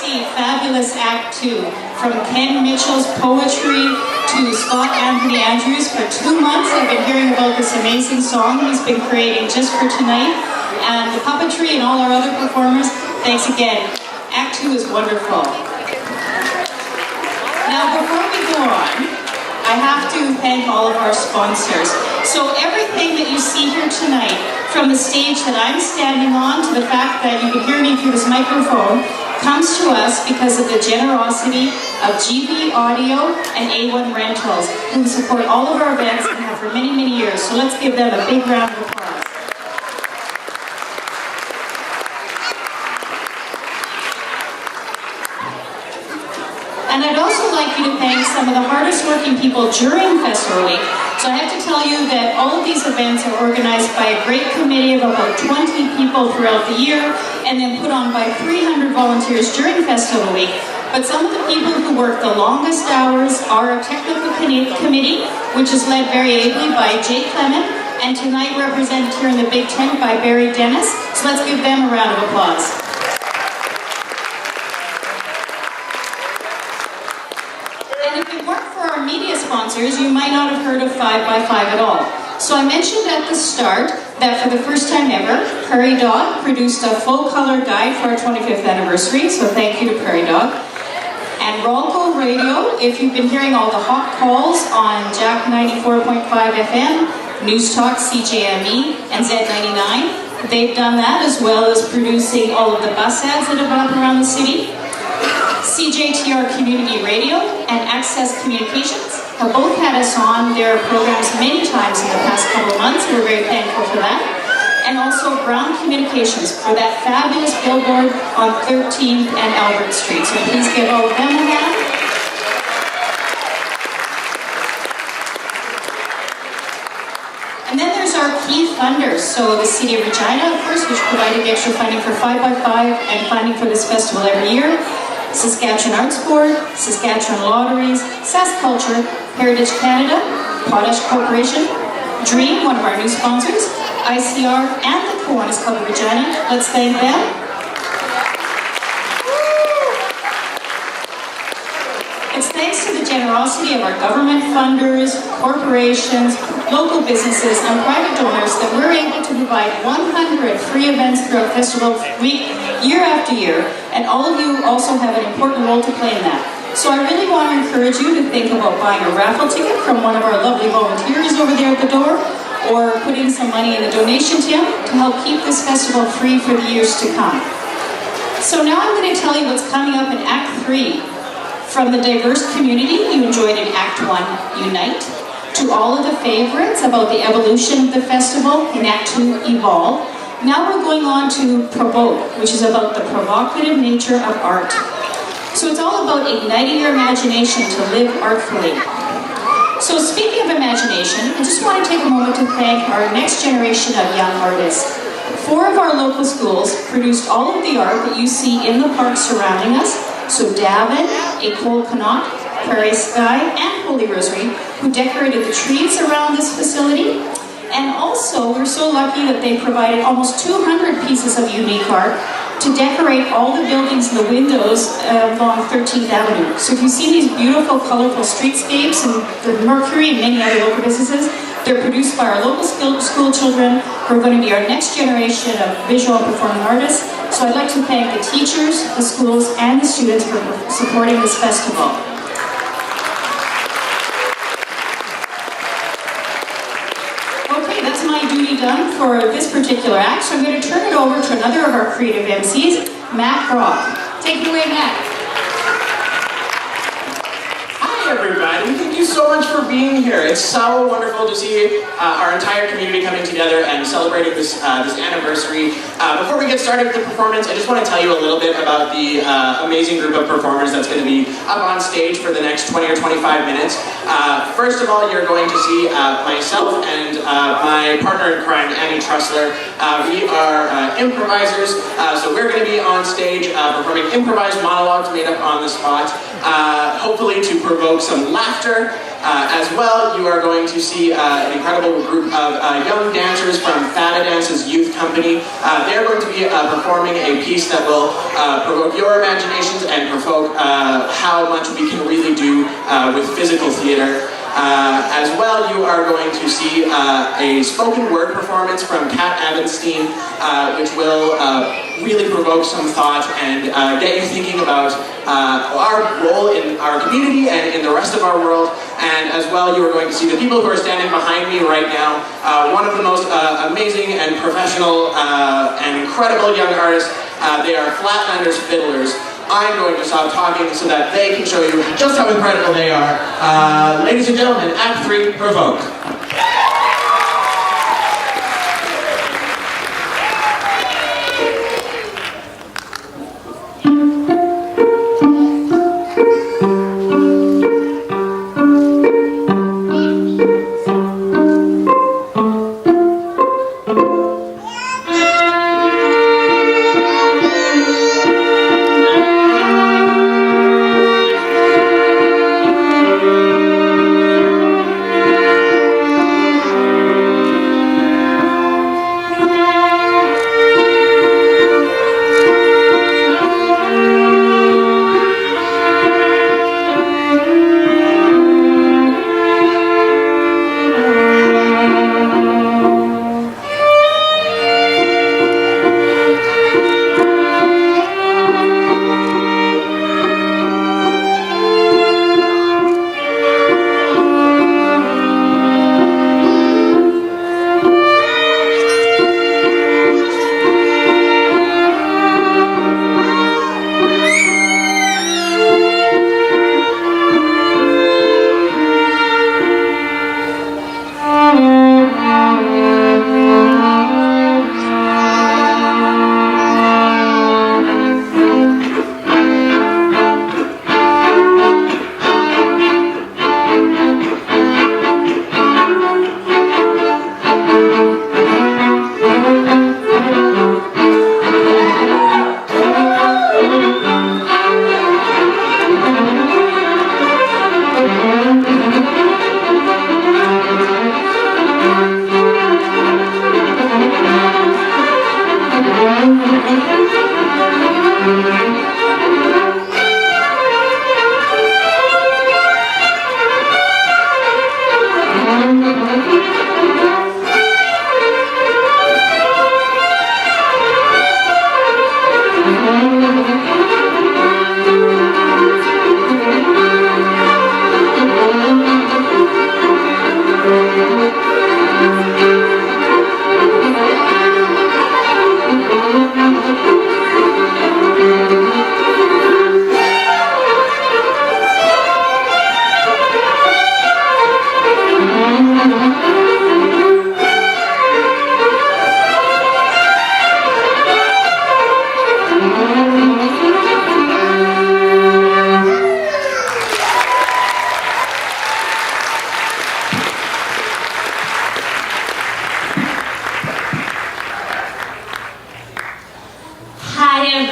see fabulous Act 2, from Ken Mitchell's poetry to Scott Anthony Andrews. For 2 months I've been hearing about this amazing song he's been creating just for tonight, and the puppetry and all our other performers, thanks again. Act 2 is wonderful. Now before we go on, I have to thank all of our sponsors. So everything that you see here tonight, from the stage that I'm standing on to the fact that you can hear me through this microphone, comes to us because of the generosity of GV Audio and A1 Rentals, who support all of our events and have for many, many years. So let's give them a big round of applause. And I'd also like you to thank some of the hardest working people during Festival Week. So I have to tell you that all of these events are organized by a great committee of about 20 people throughout the year, and then put on by 300 volunteers during Festival Week. But some of the people who work the longest hours are a technical committee, which is led very ably by Jake Clement, and tonight represented here in the big tent by Barry Dennis. So let's give them a round of applause. Media sponsors, you might not have heard of 5x5 at all. So I mentioned at the start that for the first time ever, Prairie Dog produced a full-color guide for our 25th anniversary, so thank you to Prairie Dog. And Rolco Radio, if you've been hearing all the hot calls on Jack 94.5 FM, News Talk, CJME, and Z99, they've done that, as well as producing all of the bus ads that have gone up around the city. CJTR Community Radio and Access Communications have both had us on their programs many times in the past couple of months. We're very thankful for that. And also Brown Communications for that fabulous billboard on 13th and Albert Street. So please give all of them a hand. And then there's our key funders. So the City of Regina, of course, which provided extra funding for 5x5 and funding for this festival every year. Saskatchewan Arts Board, Saskatchewan Lotteries, Sask Culture, Heritage Canada, Potash Corporation, Dream, one of our new sponsors, ICR, and the Kiwanis Club of Regina. Let's thank them. It's thanks to the generosity of our government funders, corporations, local businesses, and private donors that we're able to provide 100 free events throughout Festival Week, year after year, and all of you also have an important role to play in that. So I really want to encourage you to think about buying a raffle ticket from one of our lovely volunteers over there at the door, or putting some money in the donation tin to help keep this festival free for the years to come. So now I'm going to tell you what's coming up in Act 3. From the diverse community you enjoyed in Act 1, Unite, to all of the favorites about the evolution of the festival in Act 2, Evolve. Now we're going on to Provoke, which is about the provocative nature of art. So it's all about igniting your imagination to live artfully. So speaking of imagination, I just want to take a moment to thank our next generation of young artists. 4 of our local schools produced all of the art that you see in the park surrounding us. So Davin, École Connaught, Prairie Sky, and Holy Rosary, who decorated the trees around this facility. And also, we're so lucky that they provided almost 200 pieces of unique art to decorate all the buildings and the windows along 13th Avenue. So if you see these beautiful, colorful streetscapes and the Mercury and many other local businesses, they're produced by our local school children who are going to be our next generation of visual and performing artists. So I'd like to thank the teachers, the schools, and the students for supporting this festival. Okay, that's my duty done for this particular act, so I'm going to turn it over to another of our creative MCs, Matt Brock. Take it away, Matt. Hi, everybody. Thank you so much for being here. It's so wonderful to see our entire community coming together and celebrating this anniversary. Before we get started with the performance, I just want to tell you a little bit about the amazing group of performers that's going to be up on stage for the next 20 or 25 minutes. First of all, you're going to see myself and my partner in crime, Annie Trussler. We are improvisers, so we're going to be on stage performing improvised monologues made up on the spot, hopefully to provoke some laughter. As well, you are going to see an incredible group of young dancers from Fada Dance's youth company. They're going to be performing a piece that will provoke your imaginations and provoke how much we can really do with physical theater. As well, you are going to see a spoken word performance from Kat Abenstein, which will really provoke some thought and get you thinking about our role in our community and in the rest of our world. And as well, you are going to see the people who are standing behind me right now, one of the most amazing and professional and incredible young artists. They are Flatlanders Fiddlers. I'm going to stop talking so that they can show you just how incredible they are. Ladies and gentlemen, Act 3, Provoke.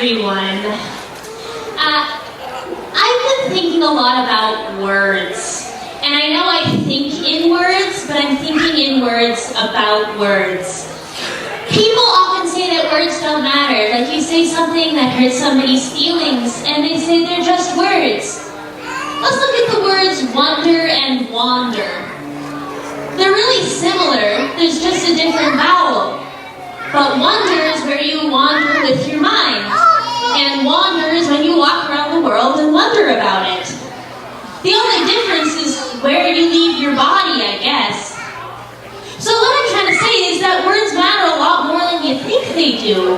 everyone. I've been thinking a lot about words. And I know I think in words, but I'm thinking in words about words. People often say that words don't matter. Like you say something that hurts somebody's feelings, and they say they're just words. Let's look at the words wonder and wander. They're really similar, there's just a different vowel. But wonder is where you wander with your mind. And wander is when you walk around the world and wonder about it. The only difference is where you leave your body, I guess. So what I'm trying to say is that words matter a lot more than you think they do.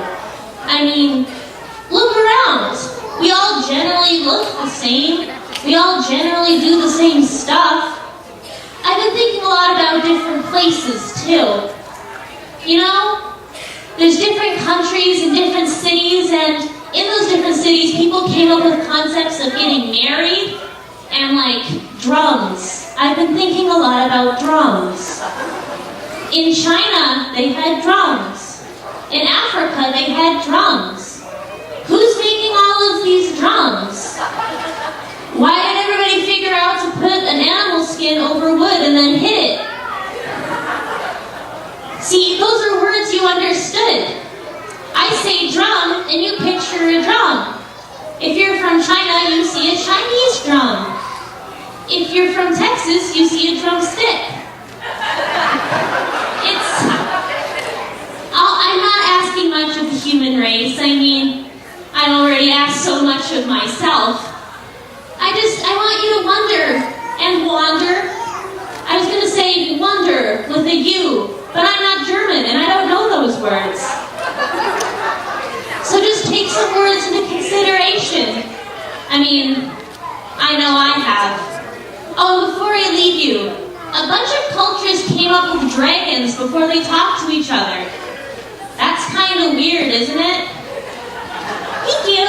I mean, look around. We all generally look the same. We all generally do the same stuff. I've been thinking a lot about different places, too. You know, there's different countries and different cities, and in those different cities, people came up with concepts of getting married and, like, drums. I've been thinking a lot about drums. In China, they had drums. In Africa, they had drums. Who's making all of these drums? Why did everybody figure out to put an animal skin over wood and then hit it? See, those are words you understood. mouth and you picture a drum. If you're from China, you see a Chinese drum. If you're from Texas, you see a drumstick. I'm not asking much of the human race. I mean, I already asked so much of myself. I want you to wonder and wander. I was gonna say wonder with a U, but I'm not German and I don't know those words. So just take some words into consideration. I mean, I know I have. Oh, before I leave you, a bunch of cultures came up with dragons before they talked to each other. That's kind of weird, isn't it? Thank you.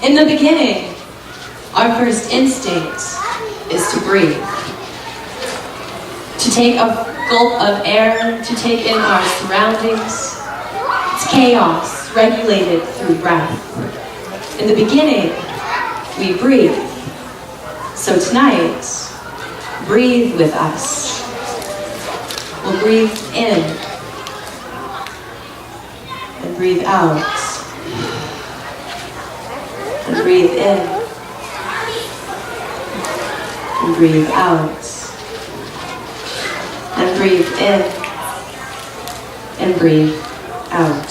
In the beginning, our first instinct is to breathe. To take a gulp of air, to take in our surroundings. It's chaos regulated through breath. In the beginning, we breathe. So tonight, breathe with us. We'll breathe in and breathe out. And breathe in and breathe out and breathe in and breathe out.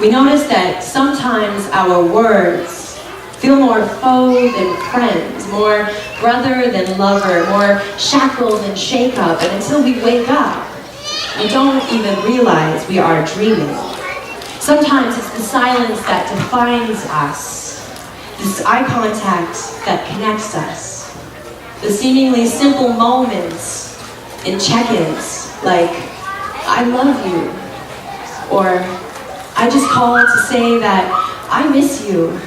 We notice that sometimes our words feel more foe than friends, more brother than lover, more shackle than shake up, and until we wake up, we don't even realize we are dreaming. Sometimes it's the silence that defines us, this eye contact that connects us, the seemingly simple moments in check-ins like, I love you, or I just called to say that I miss you.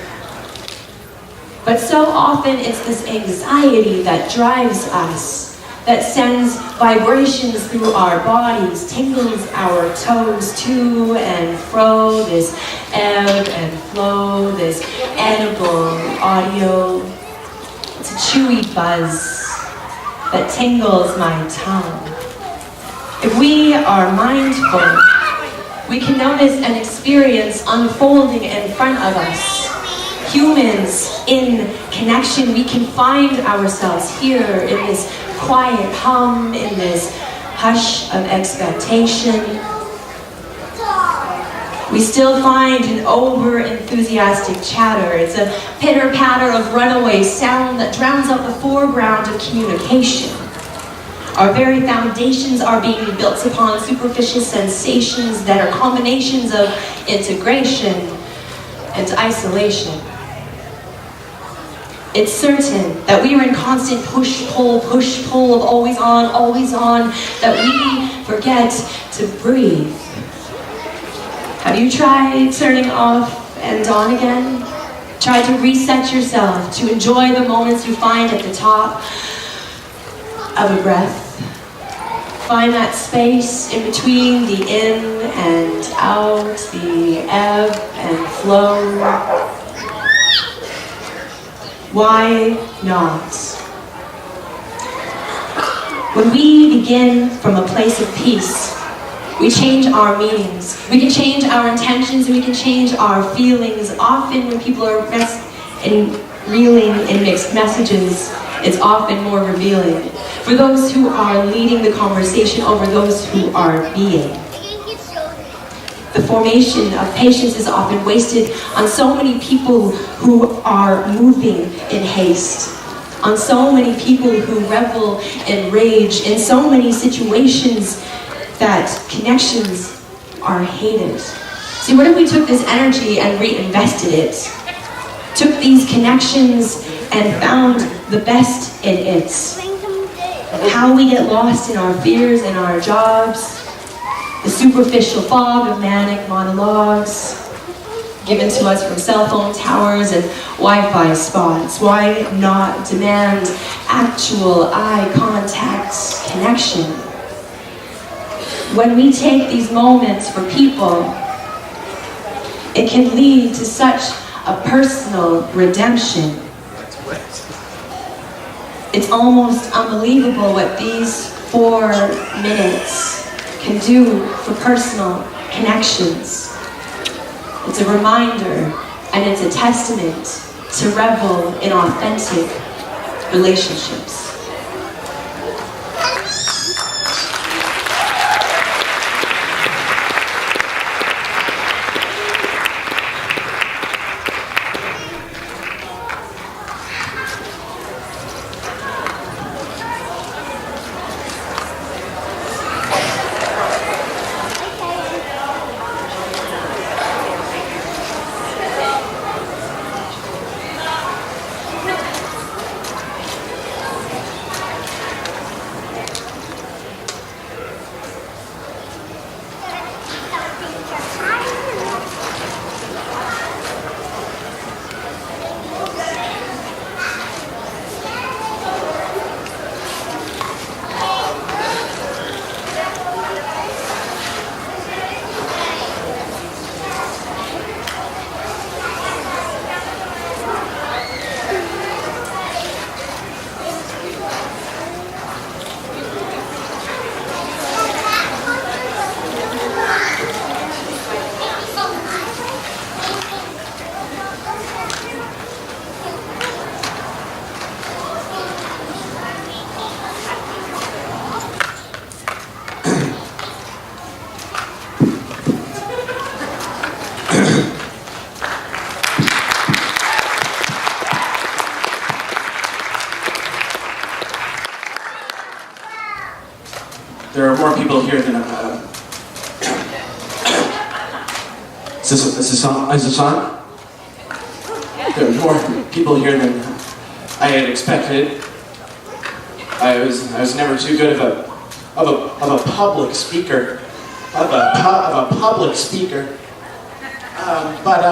But so often it's this anxiety that drives us, that sends vibrations through our bodies, tingles our toes to and fro, this ebb and flow, this edible audio. It's a chewy buzz that tingles my tongue. If we are mindful, we can notice and experience unfolding in front of us. Humans in connection, we can find ourselves here in this quiet hum, in this hush of expectation. We still find an over-enthusiastic chatter. It's a pitter-patter of runaway sound that drowns out the foreground of communication. Our very foundations are being built upon superficial sensations that are combinations of integration and isolation. It's certain that we are in constant push-pull of always on, that we forget to breathe. Have you tried turning off and on again? Try to reset yourself, to enjoy the moments you find at the top of a breath. Find that space in between the in and out, the ebb and flow. Why not? When we begin from a place of peace, we change our meanings. We can change our intentions and we can change our feelings. Often when people are reeling in mixed messages, it's often more revealing. For those who are leading the conversation over those who are being. The formation of patience is often wasted on so many people who are moving in haste, on so many people who revel in rage, in so many situations that connections are hated. See, what if we took this energy and reinvested it? Took these connections and found the best in it. How we get lost in our fears and our jobs, the superficial fog of manic monologues given to us from cell phone towers and Wi-Fi spots. Why not demand actual eye contact connection? When we take these moments for people, it can lead to such a personal redemption. It's almost unbelievable what these 4 minutes can do for personal connections. It's a reminder and it's a testament to revel in authentic relationships. There are more people here than is this on? There are more people here than I had expected. I was never too good of a public speaker, but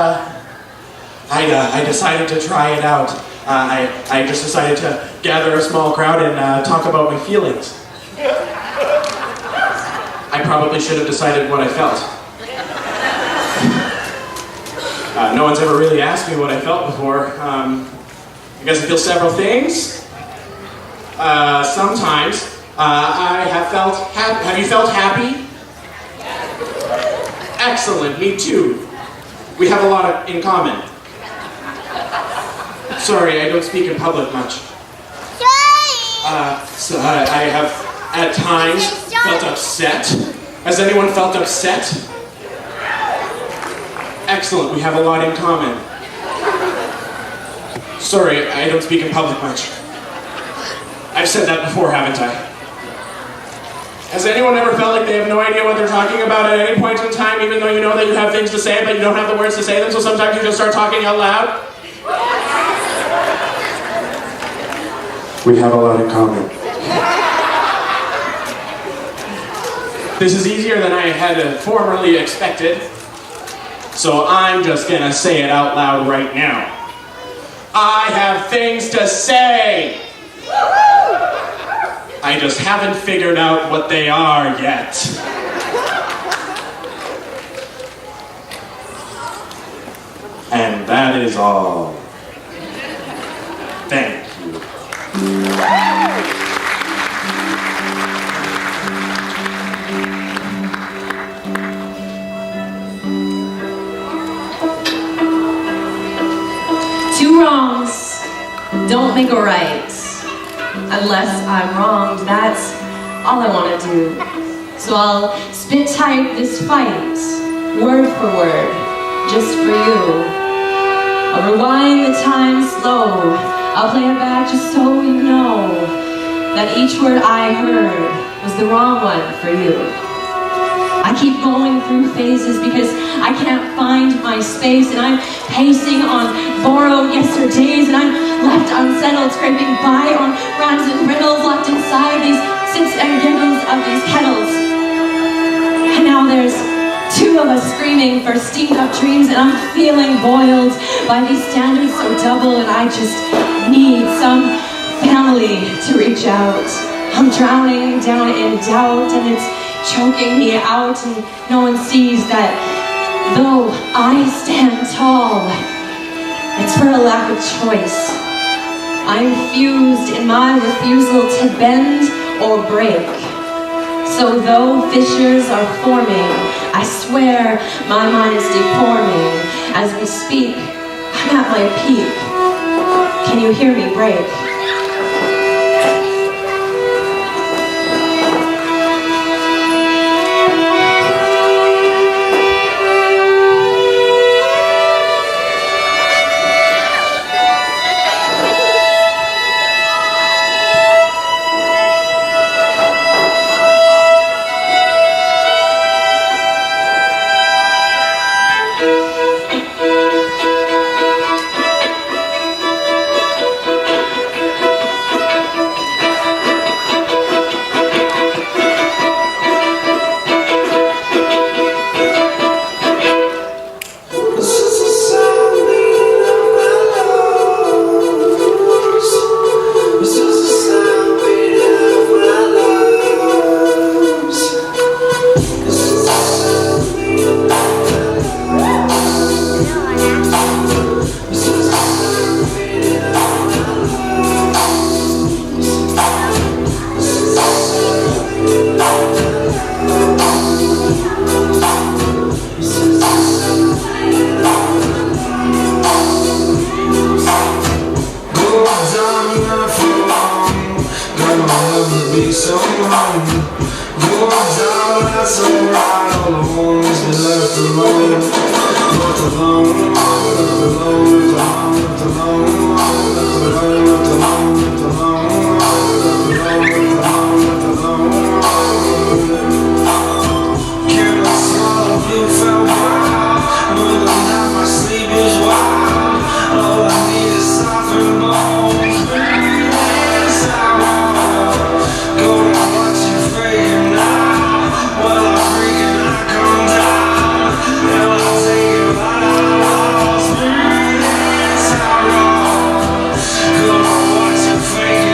I decided to try it out. I just decided to gather a small crowd and talk about my feelings. I probably should have decided what I felt. No one's ever really asked me what I felt before. I guess I feel several things. Sometimes I have felt happy. Have you felt happy? Excellent, me too. We have a lot in common. Sorry, I don't speak in public much. So I have at times felt upset. Has anyone felt upset? Excellent, we have a lot in common. Sorry, I don't speak in public much. I've said that before, haven't I? Has anyone ever felt like they have no idea what they're talking about at any point in time, even though you know that you have things to say, but you don't have the words to say them, so sometimes you just start talking out loud? We have a lot in common. This is easier than I had formerly expected, so I'm just gonna say it out loud right now. I have things to say! I just haven't figured out what they are yet. And that is all. Thank you. Two wrongs don't make a right. unless I'm wronged. That's all I want to do. So I'll spit type this fight, word for word, just for you. I'll rewind the time slow. I'll play it back just so you know that each word I heard was the wrong one for you. I keep going through phases because I can't find my space, and I'm pacing on borrowed yesterdays, and I'm left unsettled, scraping by on rhymes and riddles locked inside these sits and giggles of these kettles. And now there's two of us screaming for steamed up dreams, and I'm feeling boiled by these standards so double, and I just need some family to reach out. I'm drowning down in doubt, and it's choking me out, and no one sees that though I stand tall, it's for a lack of choice. I'm fused in my refusal to bend or break. So though fissures are forming, I swear my mind is deforming. As we speak, I'm at my peak. Can you hear me break? Fake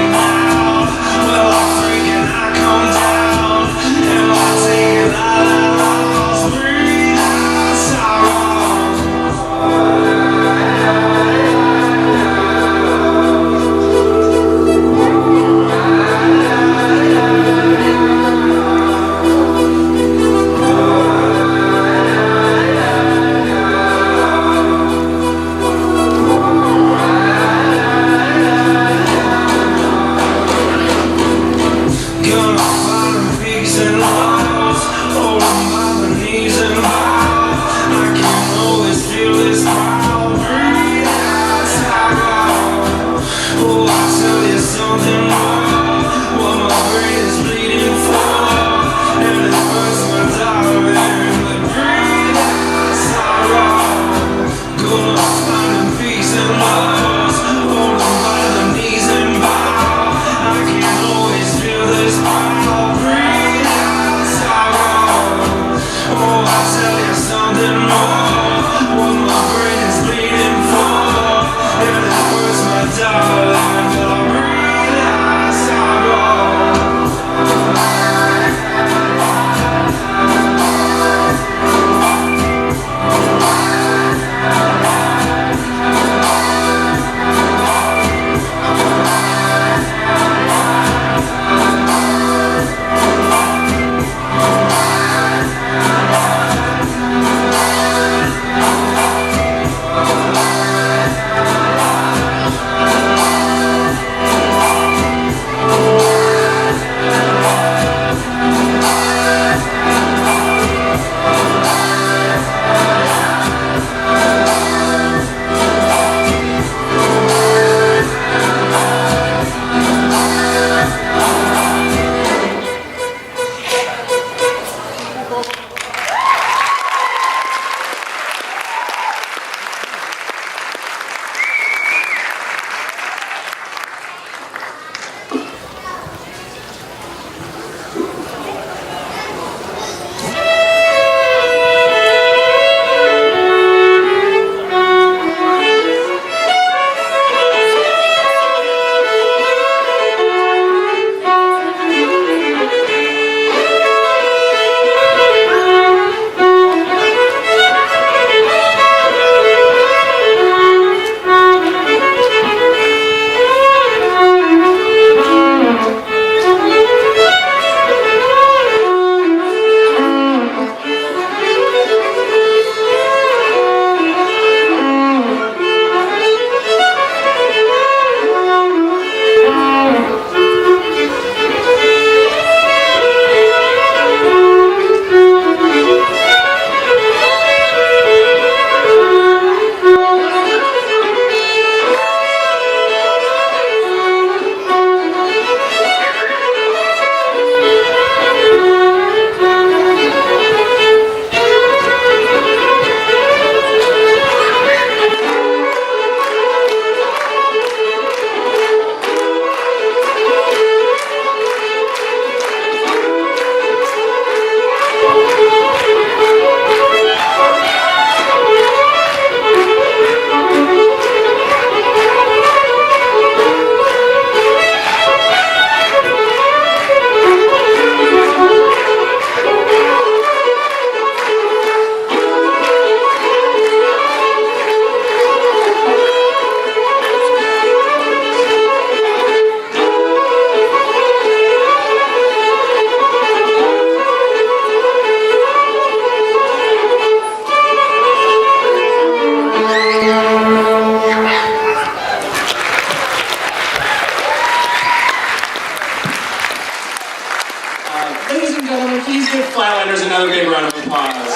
Ladies and gentlemen, please give Flatlanders another big round of applause.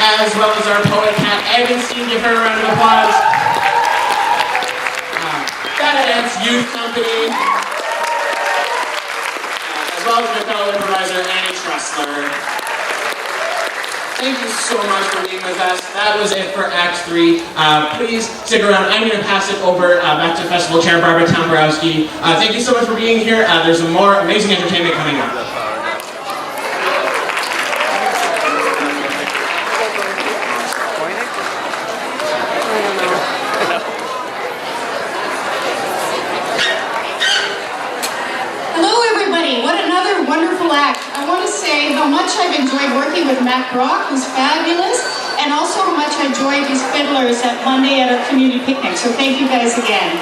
As well as our poet, Kat Evanstein, give her a round of applause. Dance Youth Company, as well as my fellow improviser, Annie Tressler. Thank you so much for being with us. That was it for Act 3. Please stick around. I'm going to pass it over back to Festival Chair Barbara Tomborowski. Thank you so much for being here. There's some more amazing entertainment coming up. I want to say how much I've enjoyed working with Matt Brock, who's fabulous, and also how much I enjoyed these fiddlers at Monday at our community picnic. So thank you guys again.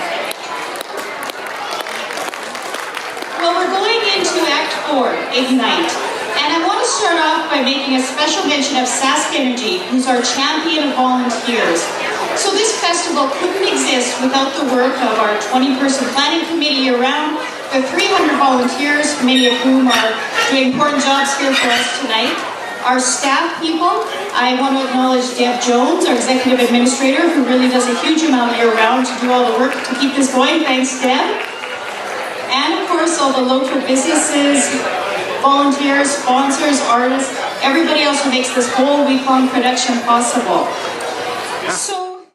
Well, we're going into Act 4, Ignite. And I want to start off by making a special mention of Sask Energy, who's our champion of volunteers. So this festival couldn't exist without the work of our 20-person planning committee year-round, the 300 volunteers, many of whom are doing important jobs here for us tonight. Our staff people, I want to acknowledge Deb Jones, our executive administrator, who really does a huge amount year-round to do all the work to keep this going. Thanks, Deb. And of course, all the local businesses, volunteers, sponsors, artists, everybody else who makes this whole week-long production possible. So